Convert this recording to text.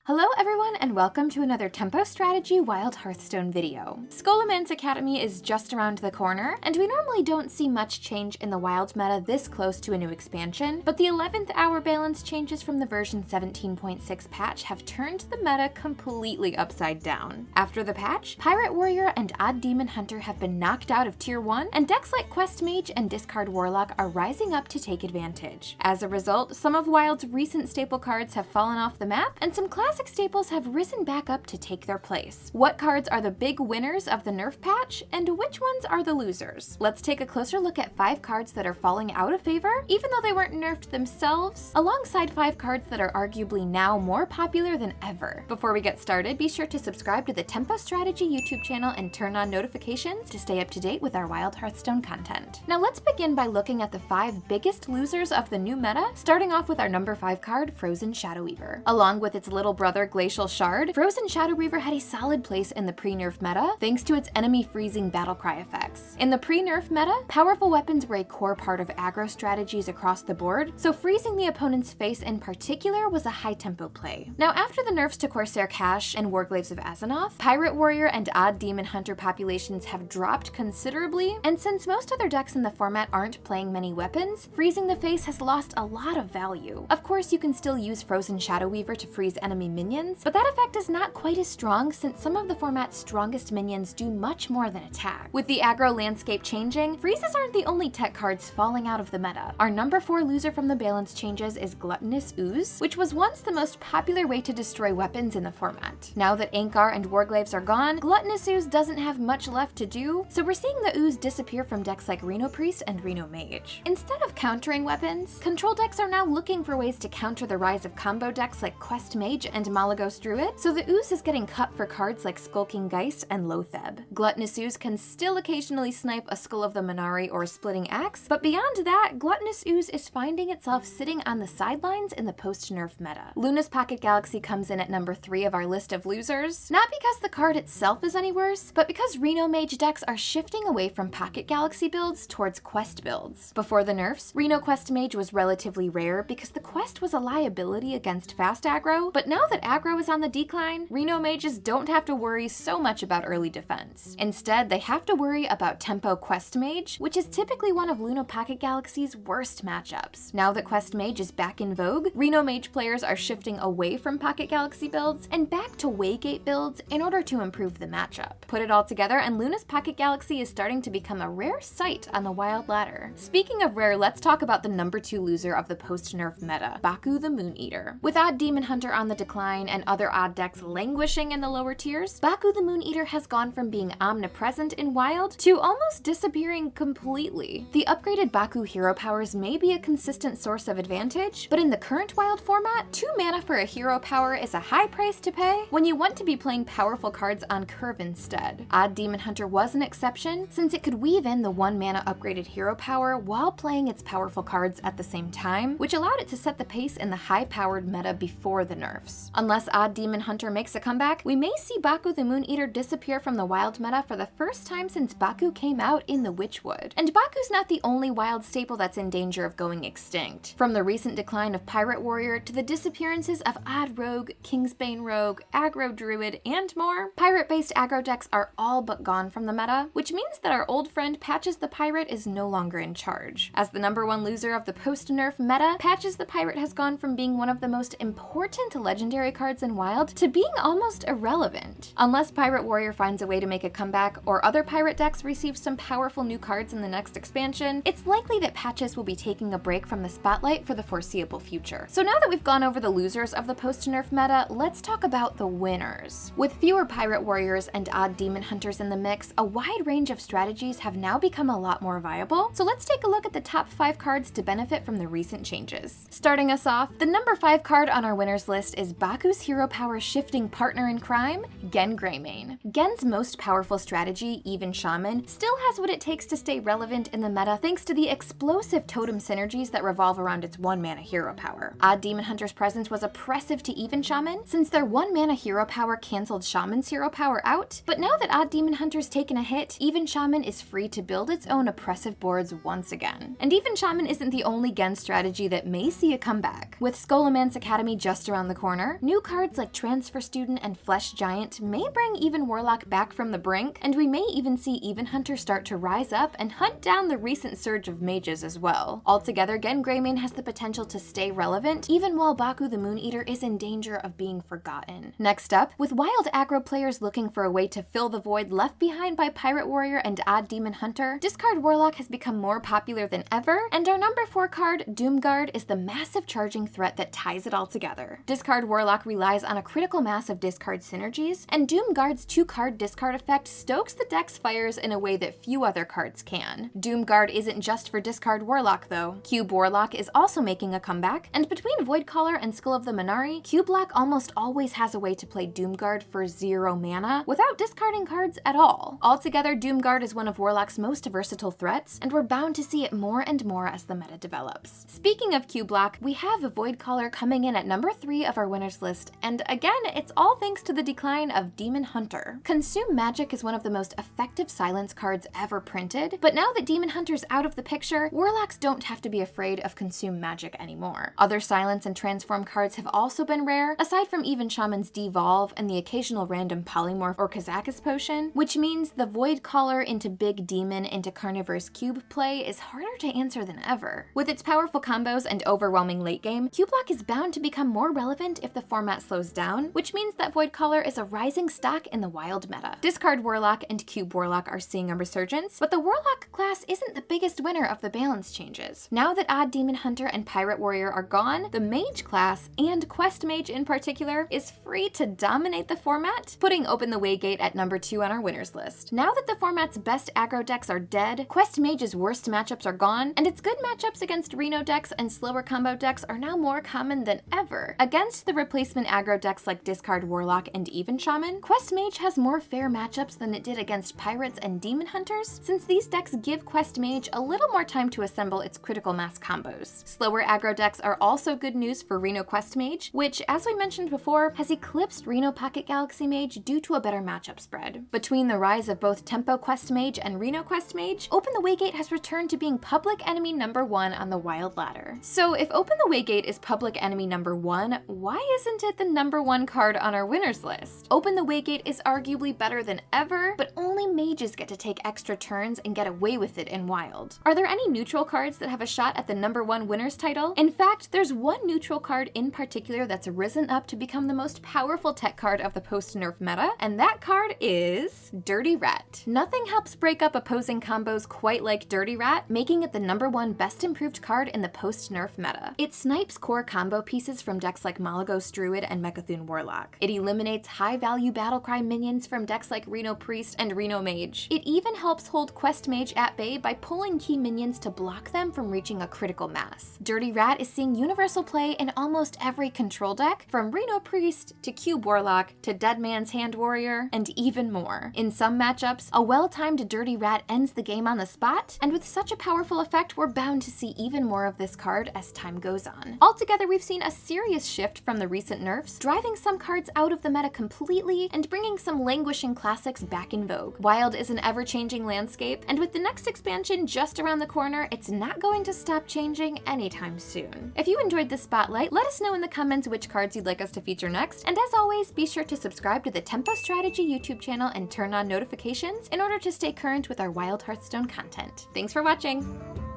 Hello everyone and welcome to another Tempo Strategy Wild Hearthstone video. Scholomance Academy is just around the corner, and we normally don't see much change in the Wild meta this close to a new expansion, but the 11th hour balance changes from the version 17.6 patch have turned the meta completely upside down. After the patch, Pirate Warrior and Odd Demon Hunter have been knocked out of Tier 1, and decks like Quest Mage and Discard Warlock are rising up to take advantage. As a result, some of Wild's recent staple cards have fallen off the map, and some classic staples have risen back up to take their place. What cards are the big winners of the nerf patch, and which ones are the losers? Let's take a closer look at 5 cards that are falling out of favor, even though they weren't nerfed themselves, alongside 5 cards that are arguably now more popular than ever. Before we get started, be sure to subscribe to the Tempo Strategy YouTube channel and turn on notifications to stay up to date with our Wild Hearthstone content. Now let's begin by looking at the 5 biggest losers of the new meta, starting off with our number 5 card, Frozen Shadoweaver. Along with its little brother Glacial Shard, Frozen Shadoweaver had a solid place in the pre-nerf meta thanks to its enemy freezing battlecry effects. In the pre-nerf meta, powerful weapons were a core part of aggro strategies across the board, so freezing the opponent's face in particular was a high-tempo play. Now after the nerfs to Corsair Cache and Warglaves of Azzinoth, Pirate Warrior and Odd Demon Hunter populations have dropped considerably, and since most other decks in the format aren't playing many weapons, freezing the face has lost a lot of value. Of course, you can still use Frozen Shadoweaver to freeze enemy minions, but that effect is not quite as strong since some of the format's strongest minions do much more than attack. With the aggro landscape changing, freezes aren't the only tech cards falling out of the meta. Our number 4 loser from the balance changes is Gluttonous Ooze, which was once the most popular way to destroy weapons in the format. Now that Ankar and Warglaves are gone, Gluttonous Ooze doesn't have much left to do, so we're seeing the Ooze disappear from decks like Reno Priest and Reno Mage. Instead of countering weapons, control decks are now looking for ways to counter the rise of combo decks like Quest Mage and Malagos Druid, so the Ooze is getting cut for cards like Skulking Geist and Lotheb. Gluttonous Ooze can still occasionally snipe a Skull of the Manari or Splitting Axe, but beyond that, Gluttonous Ooze is finding itself sitting on the sidelines in the post-nerf meta. Luna's Pocket Galaxy comes in at number 3 of our list of losers, not because the card itself is any worse, but because Reno Mage decks are shifting away from Pocket Galaxy builds towards Quest builds. Before the nerfs, Reno Quest Mage was relatively rare because the Quest was a liability against fast aggro, but now that aggro is on the decline, Reno Mages don't have to worry so much about early defense. Instead, they have to worry about Tempo Quest Mage, which is typically one of Luna Pocket Galaxy's worst matchups. Now that Quest Mage is back in vogue, Reno Mage players are shifting away from Pocket Galaxy builds and back to Waygate builds in order to improve the matchup. Put it all together, and Luna's Pocket Galaxy is starting to become a rare sight on the Wild ladder. Speaking of rare, let's talk about the number 2 loser of the post-nerf meta, Baku the Mooneater. With Odd Demon Hunter on the decline and other odd decks languishing in the lower tiers, Baku the Mooneater has gone from being omnipresent in Wild to almost disappearing completely. The upgraded Baku hero powers may be a consistent source of advantage, but in the current Wild format, 2 mana for a hero power is a high price to pay when you want to be playing powerful cards on curve instead. Odd Demon Hunter was an exception, since it could weave in the 1 mana upgraded hero power while playing its powerful cards at the same time, which allowed it to set the pace in the high-powered meta before the nerfs. Unless Odd Demon Hunter makes a comeback, we may see Baku the Mooneater disappear from the Wild meta for the first time since Baku came out in the Witchwood. And Baku's not the only Wild staple that's in danger of going extinct. From the recent decline of Pirate Warrior to the disappearances of Odd Rogue, Kingsbane Rogue, Aggro Druid, and more, pirate-based aggro decks are all but gone from the meta, which means that our old friend Patches the Pirate is no longer in charge. As the number 1 loser of the post-nerf meta, Patches the Pirate has gone from being one of the most important legendary cards in Wild to being almost irrelevant. Unless Pirate Warrior finds a way to make a comeback or other pirate decks receive some powerful new cards in the next expansion, it's likely that Patches will be taking a break from the spotlight for the foreseeable future. So now that we've gone over the losers of the post-nerf meta, let's talk about the winners. With fewer Pirate Warriors and Odd Demon Hunters in the mix, a wide range of strategies have now become a lot more viable, so let's take a look at the top 5 cards to benefit from the recent changes. Starting us off, the number 5 card on our winners list is Baku's hero power shifting partner in crime, Genn Greymane. Genn's most powerful strategy, Even Shaman, still has what it takes to stay relevant in the meta thanks to the explosive totem synergies that revolve around its 1 mana hero power. Odd Demon Hunter's presence was oppressive to Even Shaman since their 1 mana hero power canceled Shaman's hero power out, but now that Odd Demon Hunter's taken a hit, Even Shaman is free to build its own oppressive boards once again. And Even Shaman isn't the only Genn strategy that may see a comeback. With Scholomance Academy just around the corner, However, new cards like Transfer Student and Flesh Giant may bring Even Warlock back from the brink, and we may even see Even Hunter start to rise up and hunt down the recent surge of mages as well. Altogether, Genn Greymane has the potential to stay relevant, even while Baku the Mooneater is in danger of being forgotten. Next up, with wild aggro players looking for a way to fill the void left behind by Pirate Warrior and Odd Demon Hunter, Discard Warlock has become more popular than ever, and our number 4 card, Doomguard, is the massive charging threat that ties it all together. Discard Warlock relies on a critical mass of discard synergies, and Doomguard's 2-card discard effect stokes the deck's fires in a way that few other cards can. Doomguard isn't just for Discard Warlock though. Cube Warlock is also making a comeback, and between Voidcaller and Skull of the Man'ari, Cube Black almost always has a way to play Doomguard for 0 mana without discarding cards at all. Altogether, Doomguard is one of Warlock's most versatile threats, and we're bound to see it more and more as the meta develops. Speaking of Cube Black, we have a Voidcaller coming in at number 3 of our winners list, and again, it's all thanks to the decline of Demon Hunter. Consume Magic is one of the most effective silence cards ever printed, but now that Demon Hunter's out of the picture, Warlocks don't have to be afraid of Consume Magic anymore. Other silence and transform cards have also been rare, aside from even Shaman's Devolve and the occasional random Polymorph or Kazakus potion, which means the Voidcaller into Big Demon into Carnivorous Cube play is harder to answer than ever. With its powerful combos and overwhelming late game, Cube Block is bound to become more relevant if the format slows down, which means that Voidcaller is a rising stock in the wild meta. Discard Warlock and Cube Warlock are seeing a resurgence, but the Warlock class isn't the biggest winner of the balance changes. Now that Odd Demon Hunter and Pirate Warrior are gone, the Mage class, and Quest Mage in particular, is free to dominate the format, putting open the Waygate at number 2 on our winners list. Now that the format's best aggro decks are dead, Quest Mage's worst matchups are gone, and its good matchups against Reno decks and slower combo decks are now more common than ever. Against the replacement aggro decks like Discard Warlock and even Shaman, Quest Mage has more fair matchups than it did against Pirates and Demon Hunters, since these decks give Quest Mage a little more time to assemble its critical mass combos. Slower aggro decks are also good news for Reno Quest Mage, which, as we mentioned before, has eclipsed Reno Pocket Galaxy Mage due to a better matchup spread. Between the rise of both Tempo Quest Mage and Reno Quest Mage, Open the Waygate has returned to being public enemy number 1 on the wild ladder. So if Open the Waygate is public enemy number 1, why isn't it the number 1 card on our winners list? Open the Waygate is arguably better than ever, but only mages get to take extra turns and get away with it in wild. Are there any neutral cards that have a shot at the number 1 winners title? In fact, there's one neutral card in particular that's risen up to become the most powerful tech card of the post-nerf meta, and that card is Dirty Rat. Nothing helps break up opposing combos quite like Dirty Rat, making it the number 1 best improved card in the post-nerf meta. It snipes core combo pieces from decks like Malagos Druid and Mecha'thun Warlock. It eliminates high-value battlecry minions from decks like Reno Priest and Reno Mage. It even helps hold Quest Mage at bay by pulling key minions to block them from reaching a critical mass. Dirty Rat is seeing universal play in almost every control deck, from Reno Priest to Cube Warlock to Dead Man's Hand Warrior, and even more. In some matchups, a well-timed Dirty Rat ends the game on the spot, and with such a powerful effect, we're bound to see even more of this card as time goes on. Altogether, we've seen a serious shift from the recent nerfs, driving some cards out of the meta completely and bringing some languishing classics back in vogue. Wild is an ever-changing landscape, and with the next expansion just around the corner, it's not going to stop changing anytime soon. If you enjoyed this spotlight, let us know in the comments which cards you'd like us to feature next, and as always, be sure to subscribe to the Tempo Strategy YouTube channel and turn on notifications in order to stay current with our Wild Hearthstone content. Thanks for watching!